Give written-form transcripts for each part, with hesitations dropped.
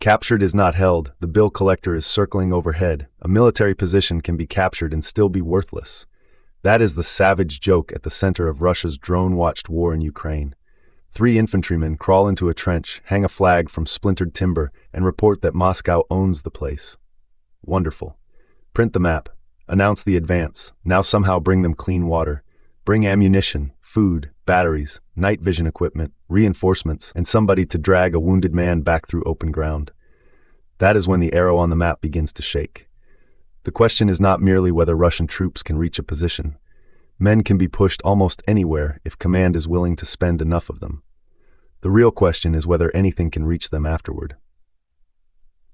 Captured is not held, the bill collector is circling overhead. A military position can be captured and still be worthless. That is the savage joke at the center of Russia's drone-watched war in Ukraine. 3 infantrymen crawl into a trench, hang a flag from splintered timber, and report that Moscow owns the place. Wonderful. Print the map. Announce the advance. Now somehow bring them clean water. Bring ammunition, food, batteries, night vision equipment, reinforcements, and somebody to drag a wounded man back through open ground. That is when the arrow on the map begins to shake. The question is not merely whether Russian troops can reach a position. Men can be pushed almost anywhere if command is willing to spend enough of them. The real question is whether anything can reach them afterward.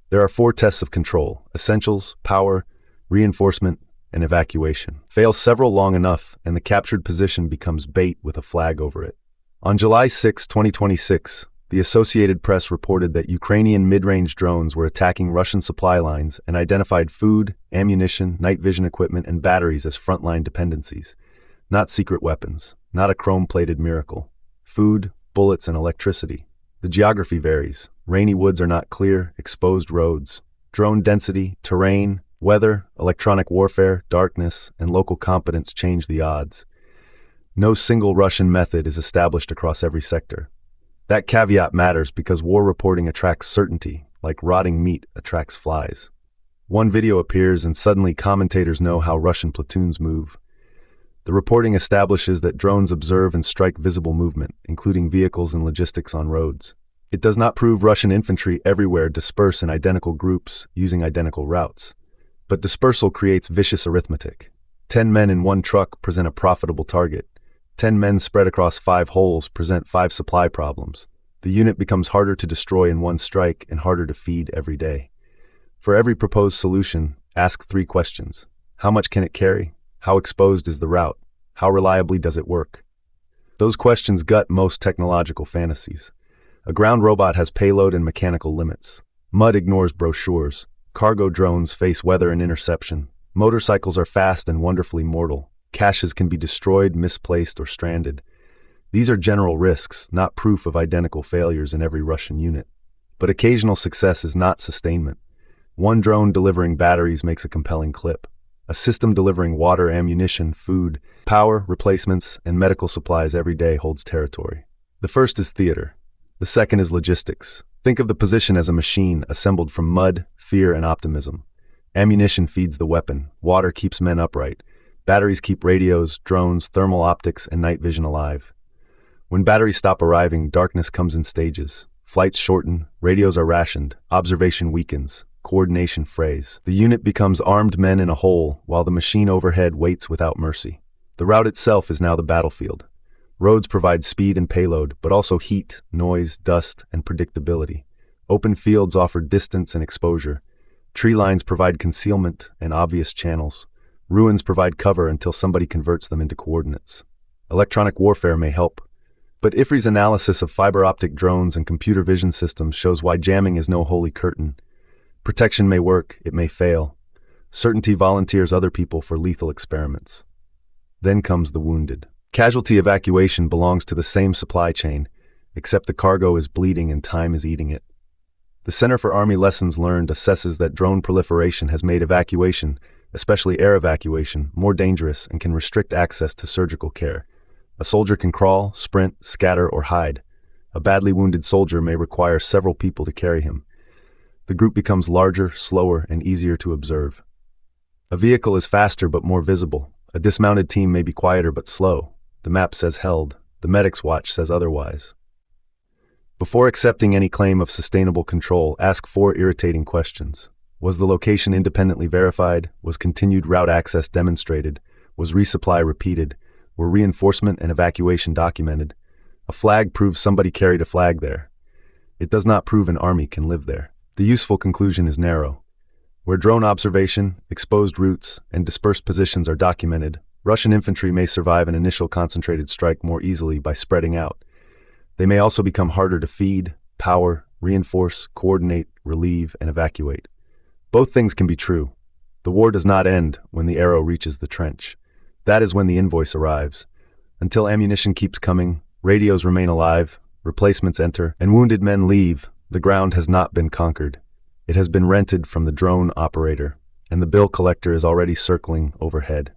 There are 4 tests of control: essentials, power, reinforcement, and evacuation. Fail several long enough, and the captured position becomes bait with a flag over it. On July 6, 2026, the Associated Press reported that Ukrainian mid-range drones were attacking Russian supply lines and identified food, ammunition, night vision equipment, and batteries as frontline dependencies. Not secret weapons, not a chrome-plated miracle. Food, bullets, and electricity. The geography varies. Rainy woods are not clear, exposed roads. Drone density, terrain, weather, electronic warfare, darkness, and local competence change the odds. No single Russian method is established across every sector. That caveat matters because war reporting attracts certainty, like rotting meat attracts flies. One video appears and suddenly commentators know how Russian platoons move. The reporting establishes that drones observe and strike visible movement, including vehicles and logistics on roads. It does not prove Russian infantry everywhere disperse in identical groups using identical routes. But dispersal creates vicious arithmetic. 10 men in one truck present a profitable target. 10 men spread across 5 holes present 5 supply problems. The unit becomes harder to destroy in one strike and harder to feed every day. For every proposed solution, ask 3 questions. How much can it carry? How exposed is the route? How reliably does it work? Those questions gut most technological fantasies. A ground robot has payload and mechanical limits. Mud ignores brochures. Cargo drones face weather and interception. Motorcycles are fast and wonderfully mortal. Caches can be destroyed, misplaced, or stranded. These are general risks, not proof of identical failures in every Russian unit. But occasional success is not sustainment. One drone delivering batteries makes a compelling clip. A system delivering water, ammunition, food, power, replacements, and medical supplies every day holds territory. The first is theater. The second is logistics. Think of the position as a machine assembled from mud, fear, and optimism. Ammunition feeds the weapon. Water keeps men upright. Batteries keep radios, drones, thermal optics, and night vision alive. When batteries stop arriving, darkness comes in stages. Flights shorten, radios are rationed, observation weakens, coordination frays. The unit becomes armed men in a hole, while the machine overhead waits without mercy. The route itself is now the battlefield. Roads provide speed and payload, but also heat, noise, dust, and predictability. Open fields offer distance and exposure. Tree lines provide concealment and obvious channels. Ruins provide cover until somebody converts them into coordinates. Electronic warfare may help, but IFRI's analysis of fiber-optic drones and computer vision systems shows why jamming is no holy curtain. Protection may work, it may fail. Certainty volunteers other people for lethal experiments. Then comes the wounded. Casualty evacuation belongs to the same supply chain, except the cargo is bleeding and time is eating it. The Center for Army Lessons Learned assesses that drone proliferation has made evacuation, especially air evacuation, more dangerous and can restrict access to surgical care. A soldier can crawl, sprint, scatter, or hide. A badly wounded soldier may require several people to carry him. The group becomes larger, slower, and easier to observe. A vehicle is faster but more visible. A dismounted team may be quieter but slow. The map says held. The medic's watch says otherwise. Before accepting any claim of sustainable control, ask 4 irritating questions. Was the location independently verified? Was continued route access demonstrated? Was resupply repeated? Were reinforcement and evacuation documented? A flag proves somebody carried a flag there. It does not prove an army can live there. The useful conclusion is narrow. Where drone observation, exposed routes, and dispersed positions are documented, Russian infantry may survive an initial concentrated strike more easily by spreading out. They may also become harder to feed, power, reinforce, coordinate, relieve, and evacuate. Both things can be true. The war does not end when the arrow reaches the trench. That is when the invoice arrives. Until ammunition keeps coming, radios remain alive, replacements enter, and wounded men leave, The ground has not been conquered. It has been rented from the drone operator, and the bill collector is already circling overhead.